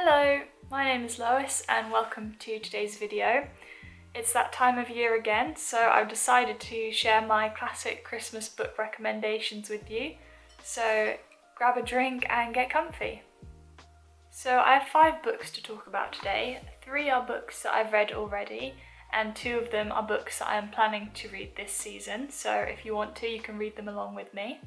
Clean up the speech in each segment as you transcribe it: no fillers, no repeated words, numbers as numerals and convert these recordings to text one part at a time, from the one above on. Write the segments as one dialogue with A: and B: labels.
A: Hello, my name is Lois and welcome to today's video. It's that time of year again, so I've decided to share my classic Christmas book recommendations with you. So grab a drink and get comfy. So I have 5 books to talk about today. 3 are books that I've read already and 2 of them are books that I am planning to read this season. So if you want to, you can read them along with me.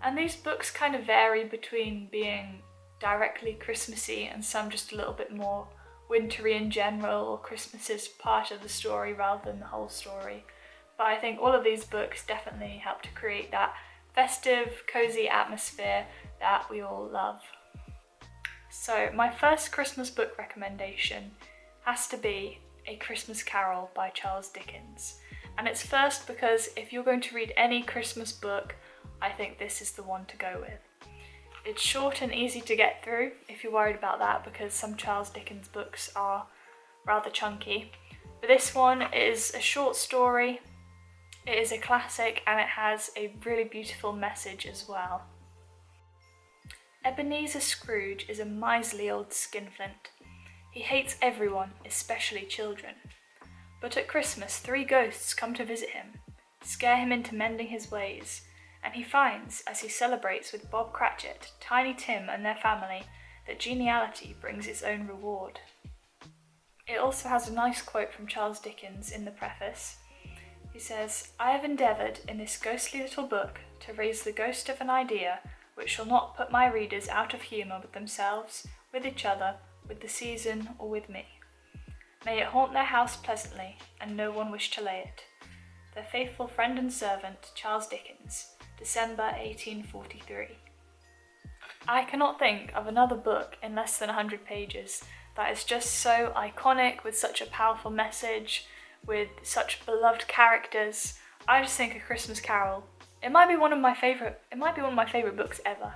A: And these books kind of vary between being directly Christmassy and some just a little bit more wintry in general, or Christmas is part of the story rather than the whole story. But I think all of these books definitely help to create that festive, cozy atmosphere that we all love. So my first Christmas book recommendation has to be A Christmas Carol by Charles Dickens. And it's first because if you're going to read any Christmas book, I think this is the one to go with. It's short and easy to get through if you're worried about that, because some Charles Dickens books are rather chunky. But this one is a short story, it is a classic, and it has a really beautiful message as well. Ebenezer Scrooge is a miserly old skinflint. He hates everyone, especially children. But at Christmas, 3 ghosts come to visit him, scare him into mending his ways, and he finds, as he celebrates with Bob Cratchit, Tiny Tim and their family, that geniality brings its own reward. It also has a nice quote from Charles Dickens in the preface. He says, "I have endeavoured in this ghostly little book to raise the ghost of an idea which shall not put my readers out of humour with themselves, with each other, with the season, or with me. May it haunt their house pleasantly, and no one wish to lay it. Their faithful friend and servant, Charles Dickens, December 1843. I cannot think of another book in less than 100 pages that is just so iconic, with such a powerful message, with such beloved characters. I just think A Christmas Carol, it might be one of my favourite books ever.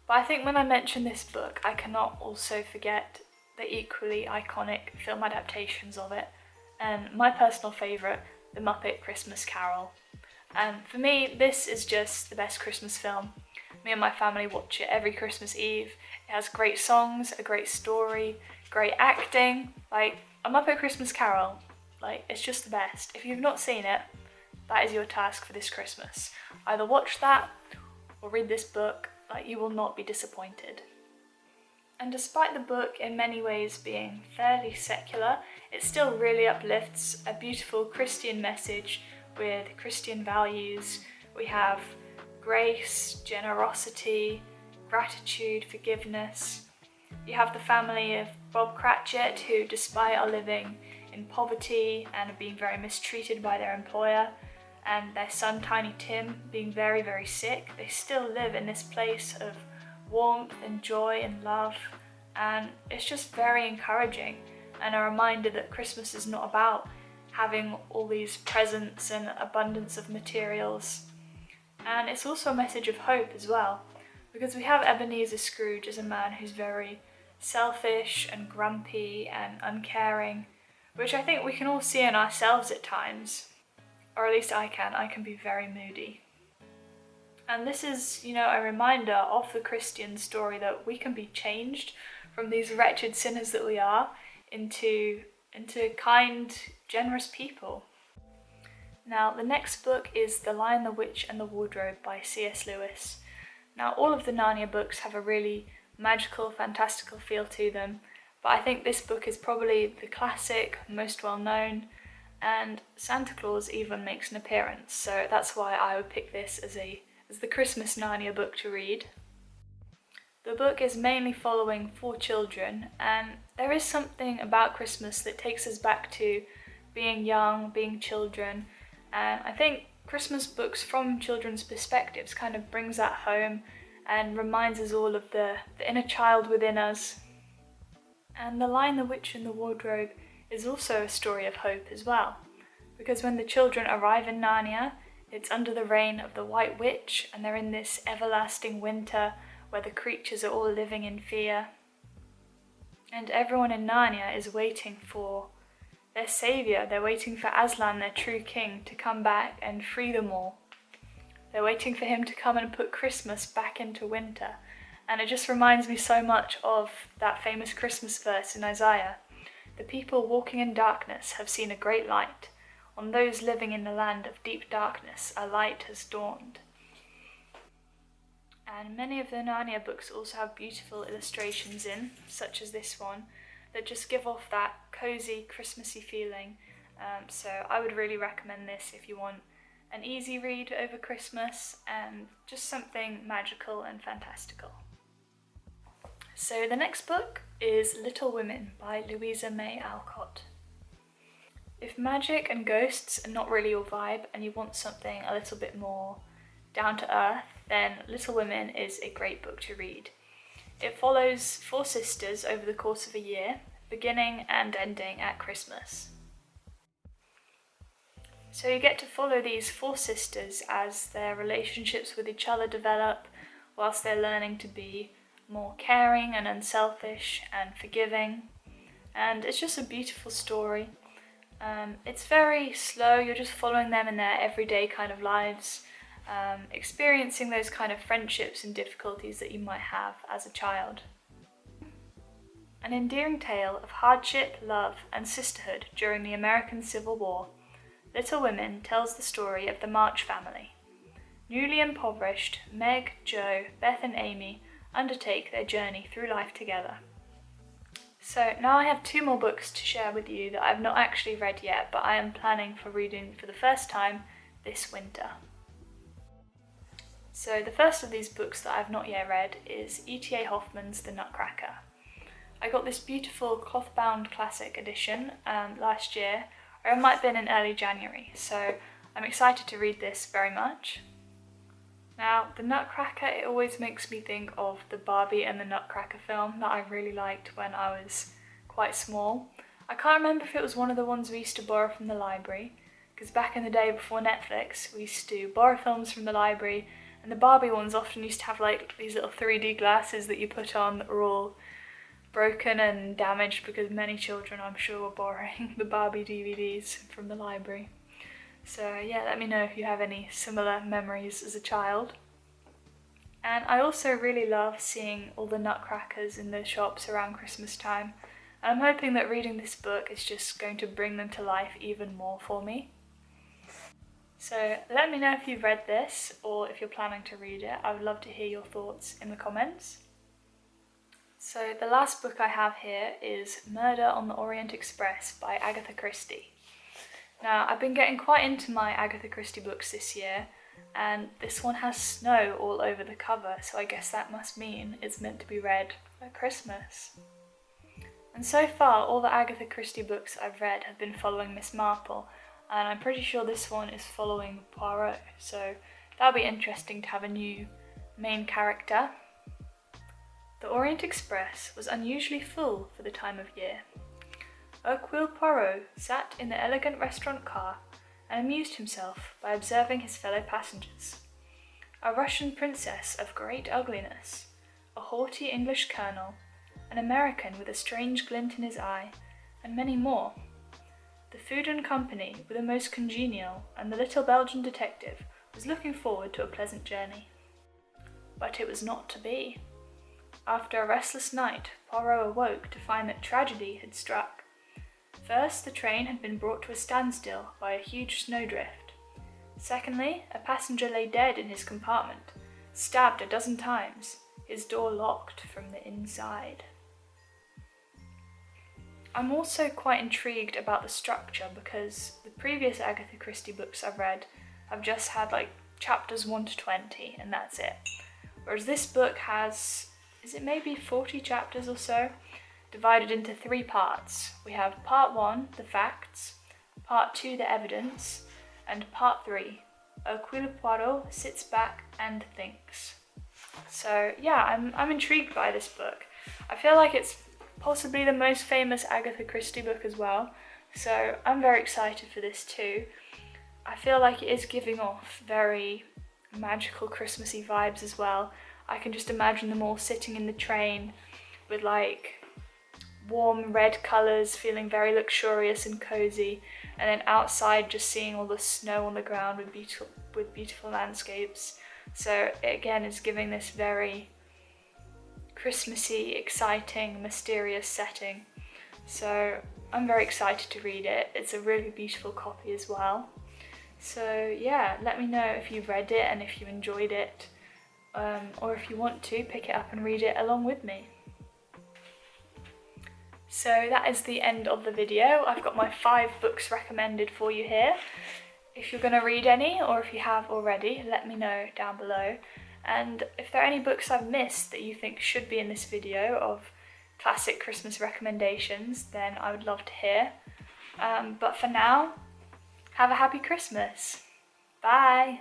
A: But I think when I mention this book, I cannot also forget the equally iconic film adaptations of it, and my personal favourite, The Muppet Christmas Carol. And for me, this is just the best Christmas film. Me and my family watch it every Christmas Eve. It has great songs, a great story, great acting. Like, A Muppet Christmas Carol, it's just the best. If you've not seen it, that is your task for this Christmas. Either watch that or read this book. You will not be disappointed. And despite the book in many ways being fairly secular, it still really uplifts a beautiful Christian message with Christian values. We have grace, generosity, gratitude, forgiveness. You have the family of Bob Cratchit, who, despite are living in poverty and are being very mistreated by their employer, and their son Tiny Tim being very, very sick, they still live in this place of warmth and joy and love, and it's just very encouraging and a reminder that Christmas is not about having all these presents and abundance of materials. And it's also a message of hope as well, because we have Ebenezer Scrooge as a man who's very selfish and grumpy and uncaring, which I think we can all see in ourselves at times, or at least I can be very moody. And this is, a reminder of the Christian story that we can be changed from these wretched sinners that we are into kind, generous people. Now, the next book is The Lion, the Witch and the Wardrobe by C.S. Lewis. Now, all of the Narnia books have a really magical, fantastical feel to them, but I think this book is probably the classic, most well known, and Santa Claus even makes an appearance, so that's why I would pick this as the Christmas Narnia book to read. The book is mainly following 4 children, and there is something about Christmas that takes us back to being young, being children, and I think Christmas books from children's perspectives kind of brings that home and reminds us all of the inner child within us. And The Lion, the Witch and the Wardrobe is also a story of hope as well, because when the children arrive in Narnia, it's under the reign of the White Witch, and they're in this everlasting winter where the creatures are all living in fear. And everyone in Narnia is waiting for their saviour. They're waiting for Aslan, their true king, to come back and free them all. They're waiting for him to come and put Christmas back into winter. and it just reminds me so much of that famous Christmas verse in Isaiah. The people walking in darkness have seen a great light. On those living in the land of deep darkness, a light has dawned. And many of the Narnia books also have beautiful illustrations in, such as this one, that just give off that cozy, Christmassy feeling. So I would really recommend this if you want an easy read over Christmas and just something magical and fantastical. So the next book is Little Women by Louisa May Alcott. If magic and ghosts are not really your vibe and you want something a little bit more down to earth, then Little Women is a great book to read. It follows 4 sisters over the course of a year, beginning and ending at Christmas. So you get to follow these 4 sisters as their relationships with each other develop, whilst they're learning to be more caring and unselfish and forgiving. And it's just a beautiful story. It's very slow, you're just following them in their everyday kind of lives, experiencing those kind of friendships and difficulties that you might have as a child. An endearing tale of hardship, love, and sisterhood during the American Civil War, Little Women tells the story of the March family. Newly impoverished, Meg, Jo, Beth and Amy undertake their journey through life together. So now I have 2 more books to share with you that I've not actually read yet, but I am planning for reading for the first time this winter. So the first of these books that I've not yet read is E.T.A. Hoffmann's The Nutcracker. I got this beautiful cloth-bound classic edition last year, or it might have been in early January, so I'm excited to read this very much. Now, The Nutcracker, it always makes me think of the Barbie and the Nutcracker film that I really liked when I was quite small. I can't remember if it was one of the ones we used to borrow from the library, because back in the day before Netflix, we used to borrow films from the library, and the Barbie ones often used to have like these little 3D glasses that you put on that were all broken and damaged because many children, I'm sure, were borrowing the Barbie DVDs from the library. So yeah, let me know if you have any similar memories as a child. And I also really love seeing all the nutcrackers in the shops around Christmas time. And I'm hoping that reading this book is just going to bring them to life even more for me. So let me know if you've read this or if you're planning to read it. I would love to hear your thoughts in the comments. So the last book I have here is Murder on the Orient Express by Agatha Christie. Now, I've been getting quite into my Agatha Christie books this year, and this one has snow all over the cover, so I guess that must mean it's meant to be read at Christmas. And so far, all the Agatha Christie books I've read have been following Miss Marple, and I'm pretty sure this one is following Poirot, so that'll be interesting to have a new main character. The Orient Express was unusually full for the time of year. Hercule Poirot sat in the elegant restaurant car and amused himself by observing his fellow passengers. A Russian princess of great ugliness, a haughty English colonel, an American with a strange glint in his eye, and many more. The food and company were the most congenial, and the little Belgian detective was looking forward to a pleasant journey. But it was not to be. After a restless night, Poirot awoke to find that tragedy had struck. First, the train had been brought to a standstill by a huge snowdrift. Secondly, a passenger lay dead in his compartment, stabbed a dozen times, his door locked from the inside. I'm also quite intrigued about the structure because the previous Agatha Christie books I've read have just had like chapters 1 to 20 and that's it. Whereas this book has, is it maybe 40 chapters or so, divided into 3 parts. We have part 1, the facts, part 2, the evidence, and part 3, Hercule Poirot sits back and thinks. So yeah, I'm intrigued by this book. I feel like it's possibly the most famous Agatha Christie book as well, so I'm very excited for this too. I feel like it is giving off very magical Christmassy vibes as well. I can just imagine them all sitting in the train with like warm red colours, feeling very luxurious and cozy, and then outside just seeing all the snow on the ground with beautiful landscapes. So it again is giving this very Christmassy, exciting, mysterious setting. So I'm very excited to read it. It's a really beautiful copy as well. So yeah, let me know if you've read it and if you enjoyed it, or if you want to pick it up and read it along with me. So that is the end of the video. I've got my 5 books recommended for you here. If you're going to read any, or if you have already, let me know down below. And if there are any books I've missed that you think should be in this video of classic Christmas recommendations, then I would love to hear. But for now, have a happy Christmas. Bye!